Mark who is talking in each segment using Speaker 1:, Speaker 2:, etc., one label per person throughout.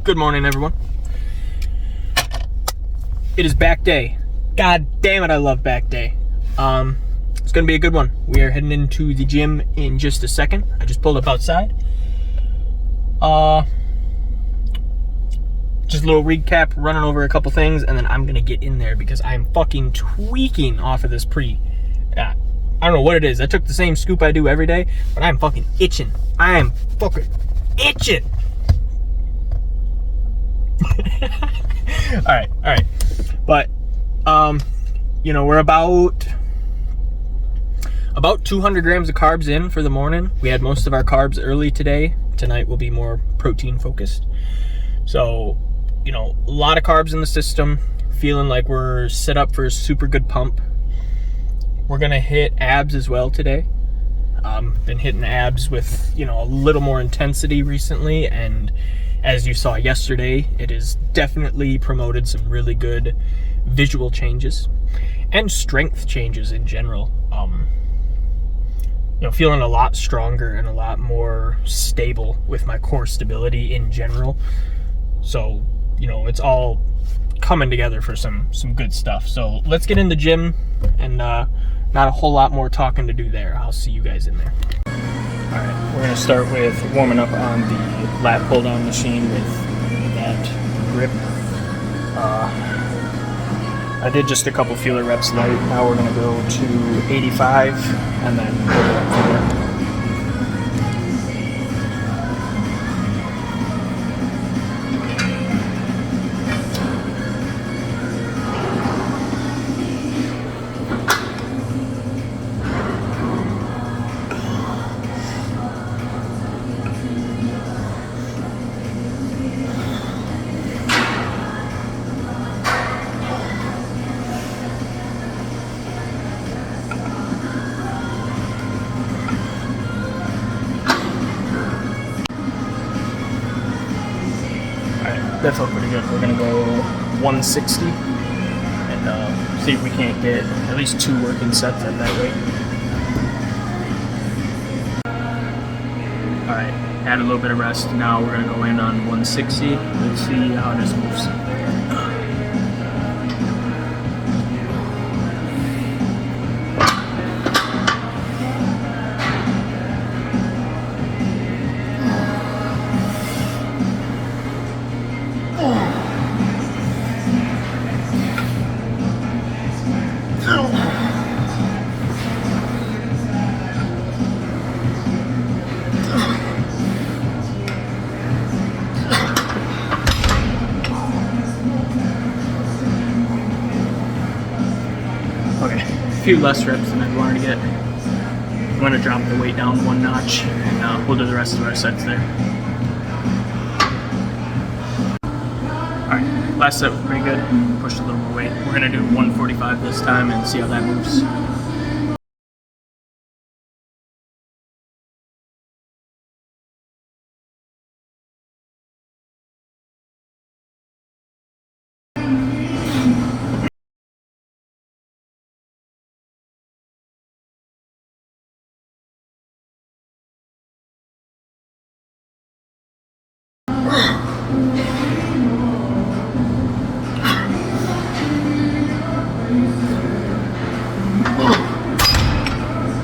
Speaker 1: Good morning, everyone. It is back day. God damn it, I love back day. It's gonna be a good one. We are heading into the gym in just a second. I just pulled up outside. Just a little recap, running over a couple things, and then I'm gonna get in there because I'm fucking tweaking off of this I don't know what it is. I took the same scoop I do every day, but I'm fucking itching. I am fucking itching. All right. But, we're about 200 grams of carbs in for the morning. We had most of our carbs early today. Tonight will be more protein focused. So, a lot of carbs in the system. Feeling like we're set up for a super good pump. We're going to hit abs as well today. Been hitting abs with, a little more intensity recently, and as you saw yesterday, it has definitely promoted some really good visual changes and strength changes in general. Feeling a lot stronger and a lot more stable with my core stability in general. So, it's all coming together for some good stuff. So let's get in the gym, and not a whole lot more talking to do there. I'll see you guys in there. All right, we're gonna start with warming up on the lat pull down machine with that grip. I did just a couple feeler reps light. Now we're gonna go to 85 and then go up from there. That felt pretty good. We're gonna go 160 and see if we can't get at least 2 working sets at that weight. All right, had a little bit of rest. Now we're gonna go in on 160. Let's see how this moves. Few less reps than I wanted to get. I'm going to drop the weight down 1 notch, and we'll do the rest of our sets there. Alright, last set was pretty good. Pushed a little more weight. We're going to do 145 this time and see how that moves.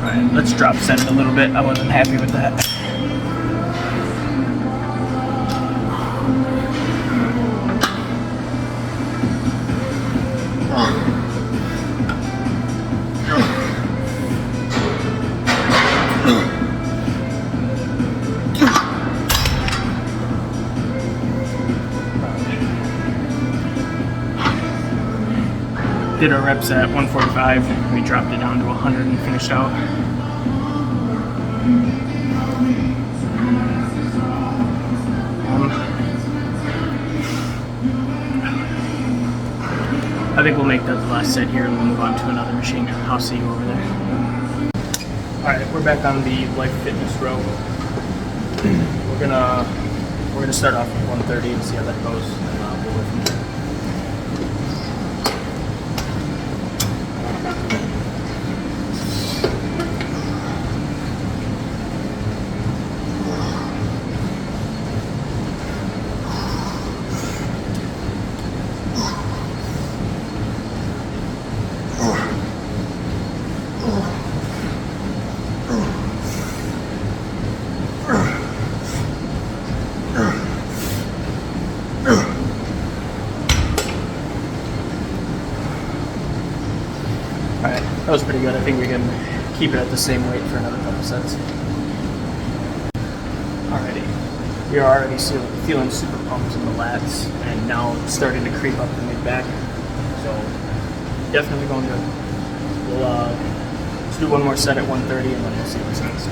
Speaker 1: Alright, let's drop set it a little bit. I wasn't happy with that. Did our reps at 145. We dropped it down to 100 and finished out. I think we'll make that the last set here and we'll move on to another machine. I'll see you over there. Alright, we're back on the Life Fitness row. We're gonna start off with 130 and see how that goes, and we'll go from there. was pretty good. I think we can keep it at the same weight for another couple sets. Alrighty. We are already feeling super pumped in the lats, and now it's starting to creep up the mid-back. So definitely going good. We'll let's do one more set at 130 and then we'll see what's next.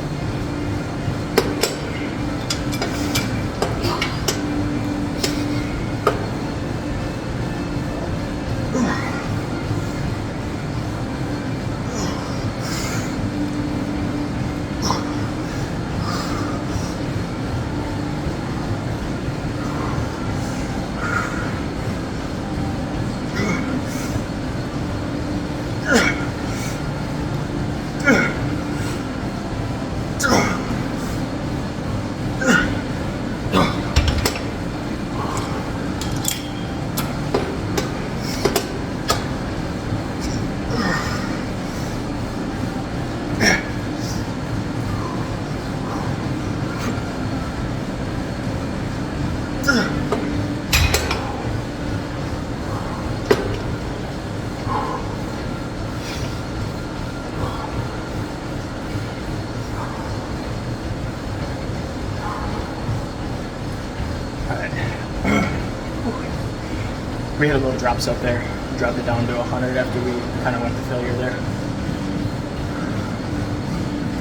Speaker 1: We had a little drops up there. We dropped it down to 100 after we kind of went to failure there.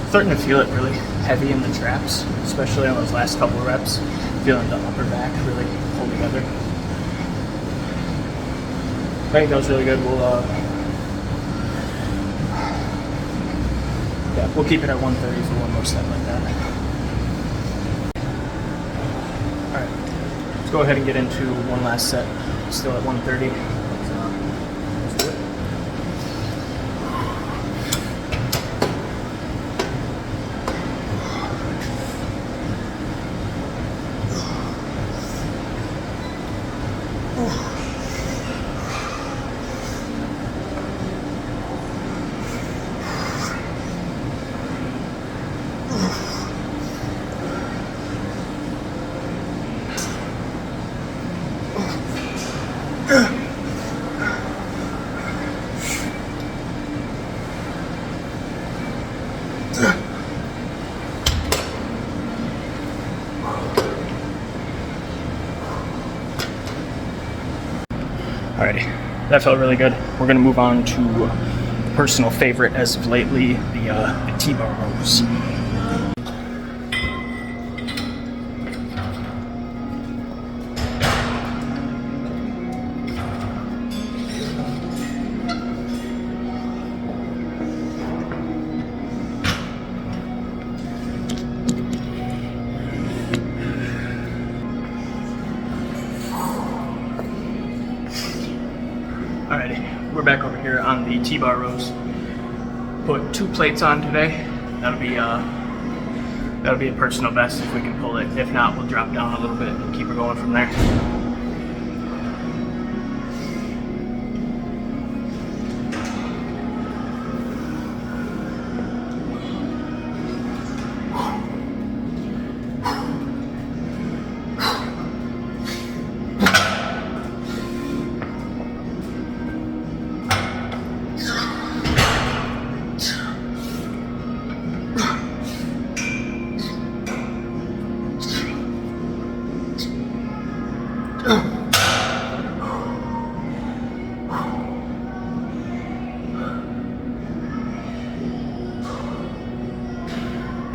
Speaker 1: Starting to feel it really heavy in the traps, especially on those last couple reps. Feeling the upper back really pull together. I think that was really good. We'll keep it at 130 for one more set like that. All right, let's go ahead and get into one last set. Still at 130. Let's do it. Alrighty, that felt really good. We're gonna move on to personal favorite as of lately, the T-bar rows. Alrighty, we're back over here on the T-bar rows. Put 2 plates on today. That'll be a personal best if we can pull it. If not, we'll drop down a little bit and keep her going from there.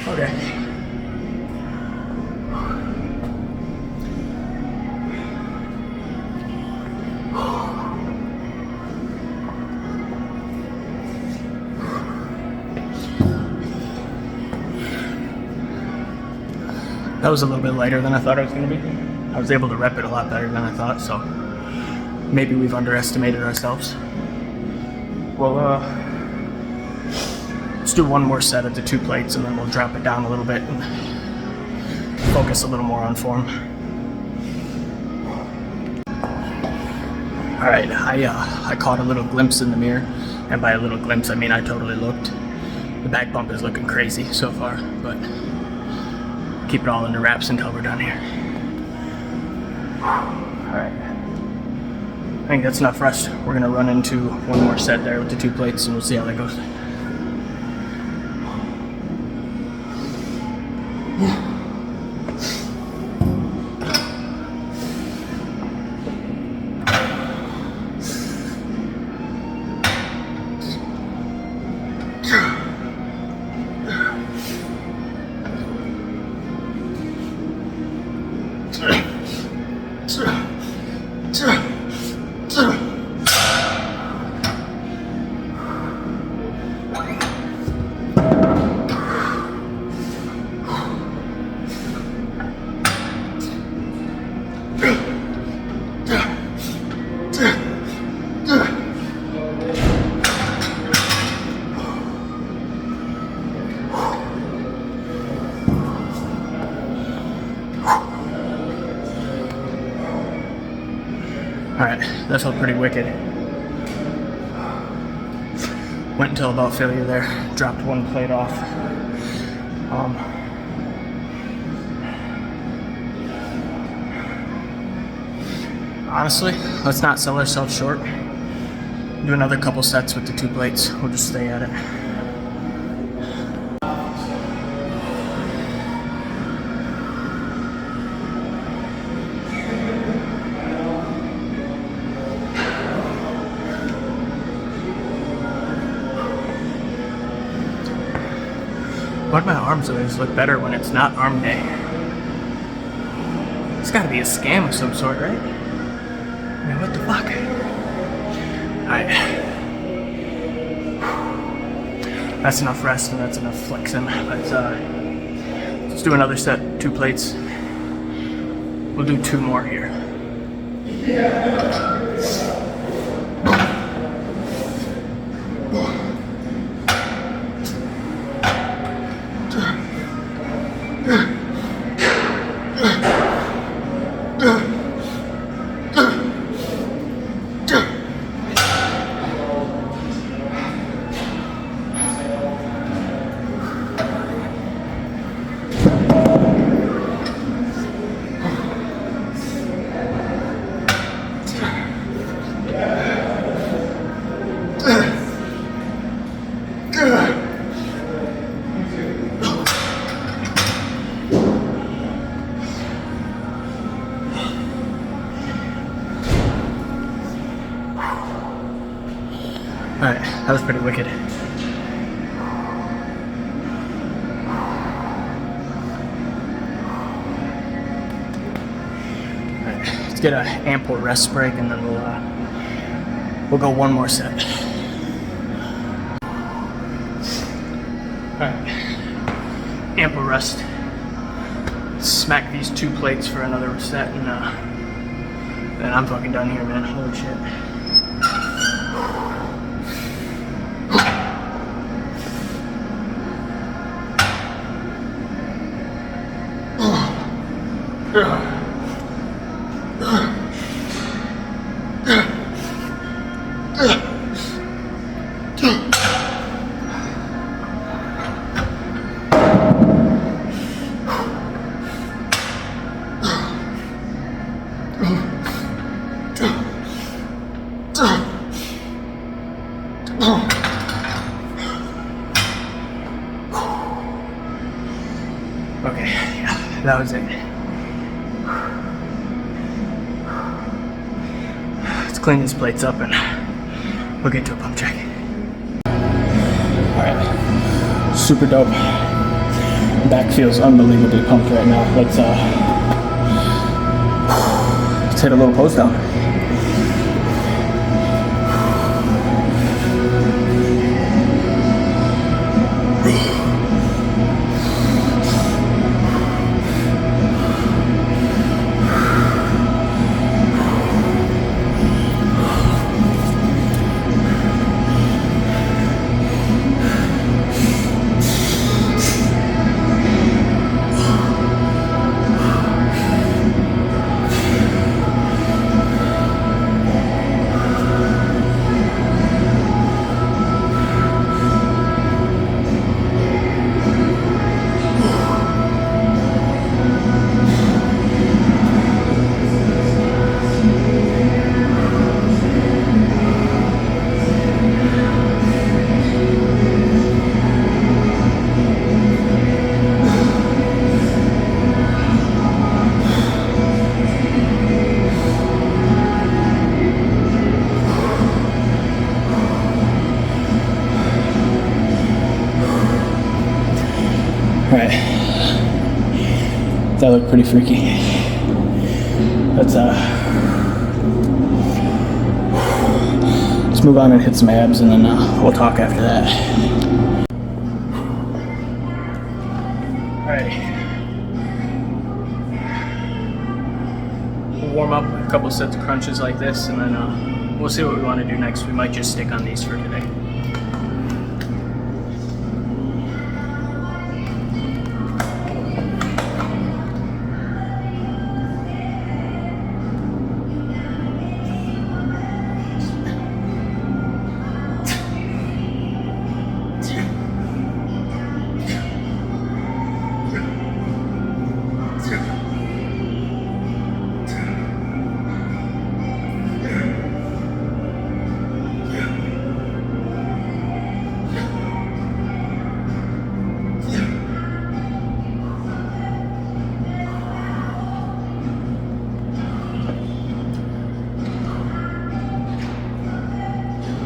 Speaker 1: Okay. That was a little bit lighter than I thought it was going to be. I was able to rep it a lot better than I thought, so maybe we've underestimated ourselves. Well, let's do one more set of the 2 plates and then we'll drop it down a little bit and focus a little more on form. Alright, I caught a little glimpse in the mirror, and by a little glimpse I mean I totally looked. The back bump is looking crazy so far, but keep it all under wraps until we're done here. Alright. I think that's enough for us. We're gonna run into one more set there with the 2 plates, and we'll see how that goes. Alright, that felt pretty wicked. Went until about failure there. Dropped 1 plate off. Honestly, let's not sell ourselves short. Do another couple sets with the 2 plates. We'll just stay at it. Why do my arms always look better when it's not arm day? It's gotta be a scam of some sort, right? I mean, what the fuck? Alright. That's enough rest and that's enough flexing. Let's do another set, 2 plates. We'll do 2 more here. Alright, that was pretty wicked. Alright, let's get an ample rest break and then we'll go 1 more set. Alright, ample rest. Smack these 2 plates for another set and then I'm fucking done here, man. Holy shit. Okay, yeah, that was it. Let's clean these plates up and we'll get to a pump check. Alright, super dope. Back feels unbelievably pumped right now. Let's hit a little post down. That looked pretty freaky. Let's move on and hit some abs, and then we'll talk after that. All right. We'll warm up a couple sets of crunches like this, and then we'll see what we want to do next. We might just stick on these for today.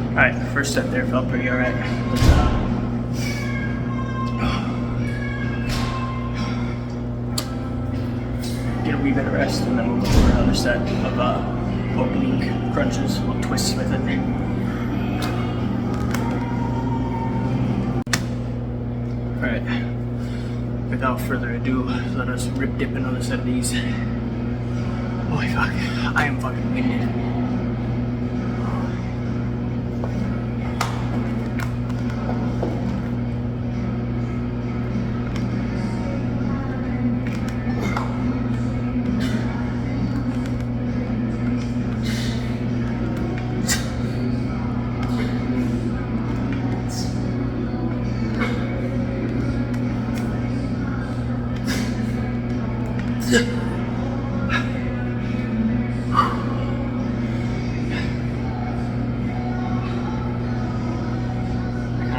Speaker 1: Alright, first set there felt pretty alright. Get a wee bit of rest, and then we'll go for another set of oblique crunches. We'll twist with it. Alright, without further ado, let us rip dip another set of these. Holy fuck, I am fucking winded.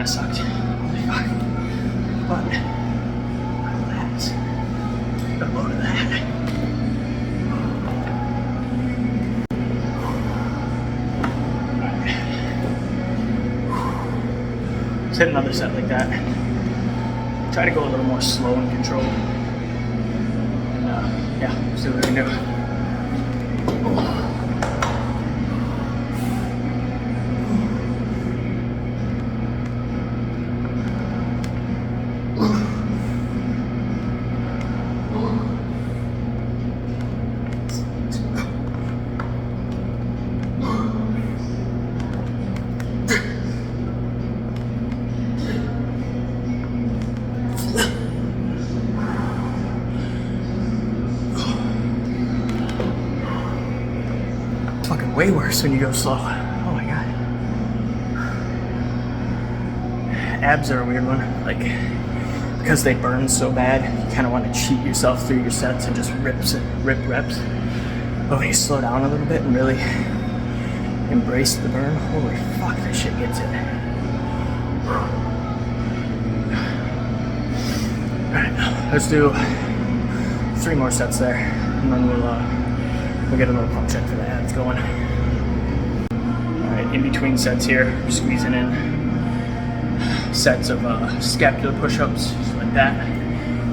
Speaker 1: That sucked. Holy fuck. But relax. Got a load of that. Let's hit another set like that. Try to go a little more slow and controlled. And yeah, see what we can do. Fucking way worse when you go slow. Oh my god. Abs are a weird one. Like, because they burn so bad, you kind of want to cheat yourself through your sets and just rip reps. But when you slow down a little bit and really embrace the burn, holy fuck, that shit gets it. Alright, let's do 3 more sets there, and then we'll get a little pump check for the abs going. Alright, in between sets here, squeezing in sets of scapular push-ups, just like that.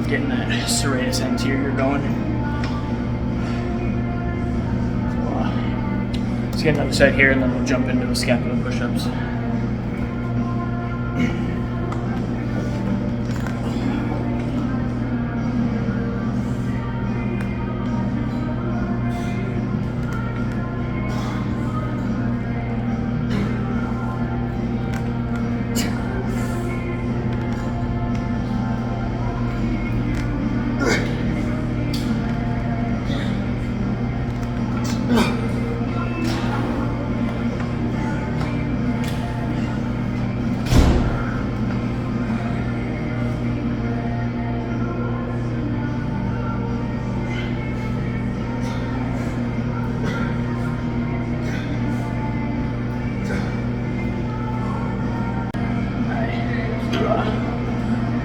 Speaker 1: Getting that serratus anterior going. So, let's get another set here, and then we'll jump into the scapular push-ups.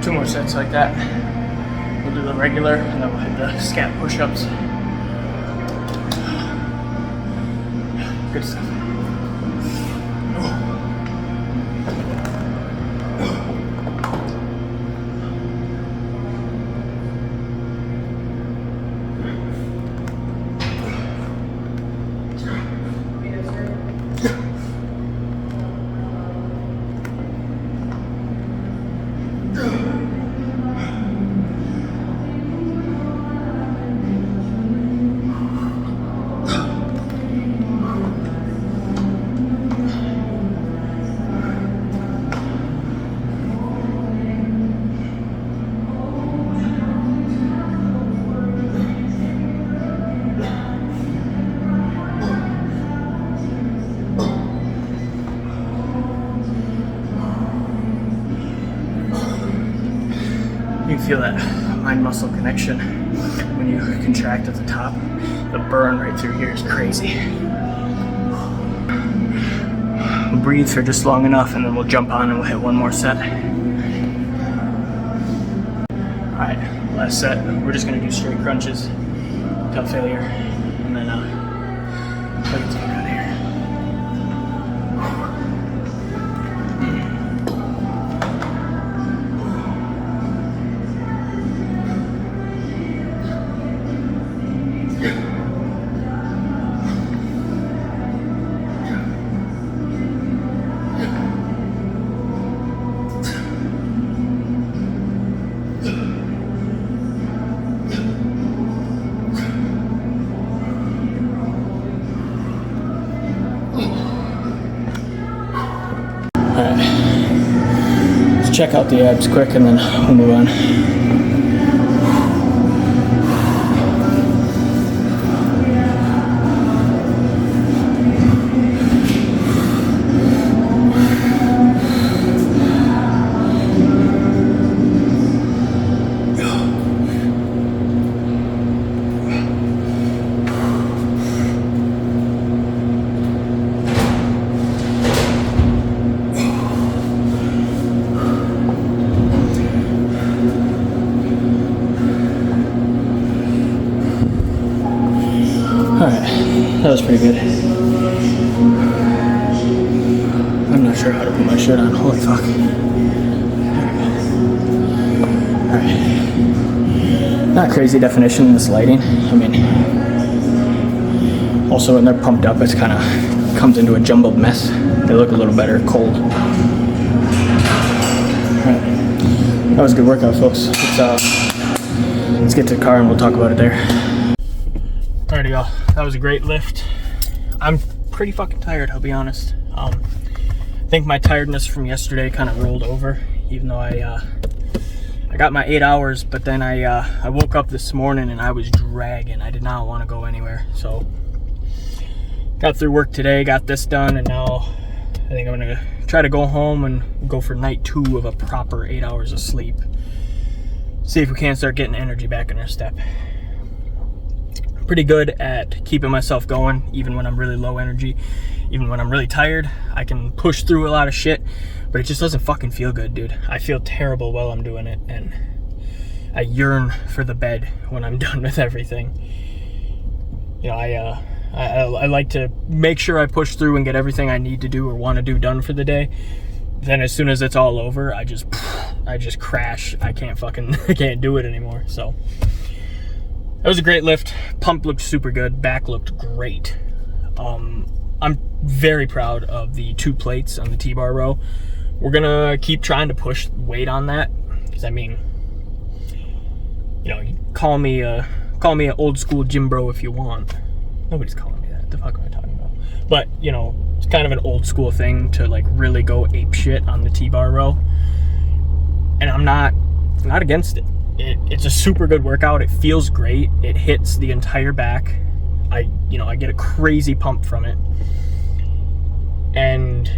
Speaker 1: Two more sets like that. We'll do the regular, and then we'll hit the scap push-ups. Good stuff. feel that mind-muscle connection when you contract at the top. The burn right through here is crazy. We'll breathe for just long enough and then we'll jump on and we'll hit one more set. Alright, last set. We're just going to do straight crunches till failure. And then let's get the fuck out of here. Alright, let's check out the abs quick and then we'll move on. Alright, that was pretty good. I'm not sure how to put my shirt on, holy fuck. Alright. Not crazy definition in this lighting. I mean, also when they're pumped up, it's kind of comes into a jumbled mess. They look a little better cold. Alright, that was a good workout, folks. Let's get to the car and we'll talk about it there. Alrighty, y'all. That was a great lift. I'm pretty fucking tired, I'll be honest. I think my tiredness from yesterday kind of rolled over, even though I got my 8 hours, but then I woke up this morning and I was dragging. I did not want to go anywhere. So got through work today, got this done, and now I think I'm gonna try to go home and go for night 2 of a proper 8 hours of sleep. See if we can't start getting energy back in our step. Pretty good at keeping myself going even when I'm really low energy, even when I'm really tired. I can push through a lot of shit, but it just doesn't fucking feel good, dude. I feel terrible while I'm doing it, and I yearn for the bed when I'm done with everything. You know, I like to make sure I push through and get everything I need to do or want to do done for the day. Then as soon as it's all over, I just crash. I can't do it anymore. So that was a great lift. Pump looked super good. Back looked great. I'm very proud of the 2 plates on the T-bar row. We're gonna keep trying to push weight on that, because I mean, you know, call me an old school gym bro if you want. Nobody's calling me that. The fuck am I talking about? But you know, it's kind of an old school thing to like really go ape shit on the T-bar row, and I'm not against it. It's a super good workout. It feels great. It hits the entire back. I get a crazy pump from it. And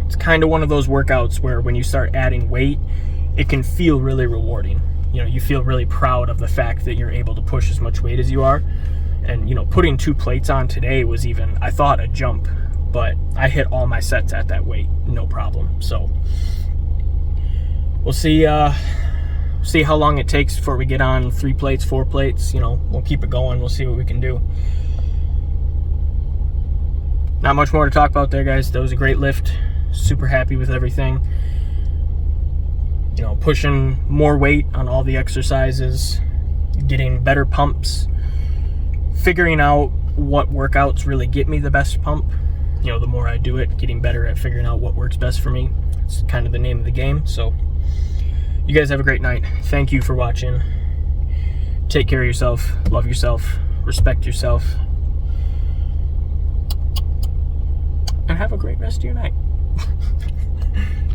Speaker 1: it's kind of one of those workouts where when you start adding weight, it can feel really rewarding. You know, you feel really proud of the fact that you're able to push as much weight as you are. And, you know, putting 2 plates on today was even, I thought, a jump, but I hit all my sets at that weight, no problem. So we'll see how long it takes before we get on 3 plates, 4 plates. You know, we'll keep it going. We'll see what we can do. Not much more to talk about there, guys. That was a great lift. Super happy with everything. You know, pushing more weight on all the exercises, getting better pumps, figuring out what workouts really get me the best pump. You know, the more I do it, getting better at figuring out what works best for me. It's kind of the name of the game. So you guys have a great night. Thank you for watching. Take care of yourself. Love yourself. Respect yourself. And have a great rest of your night.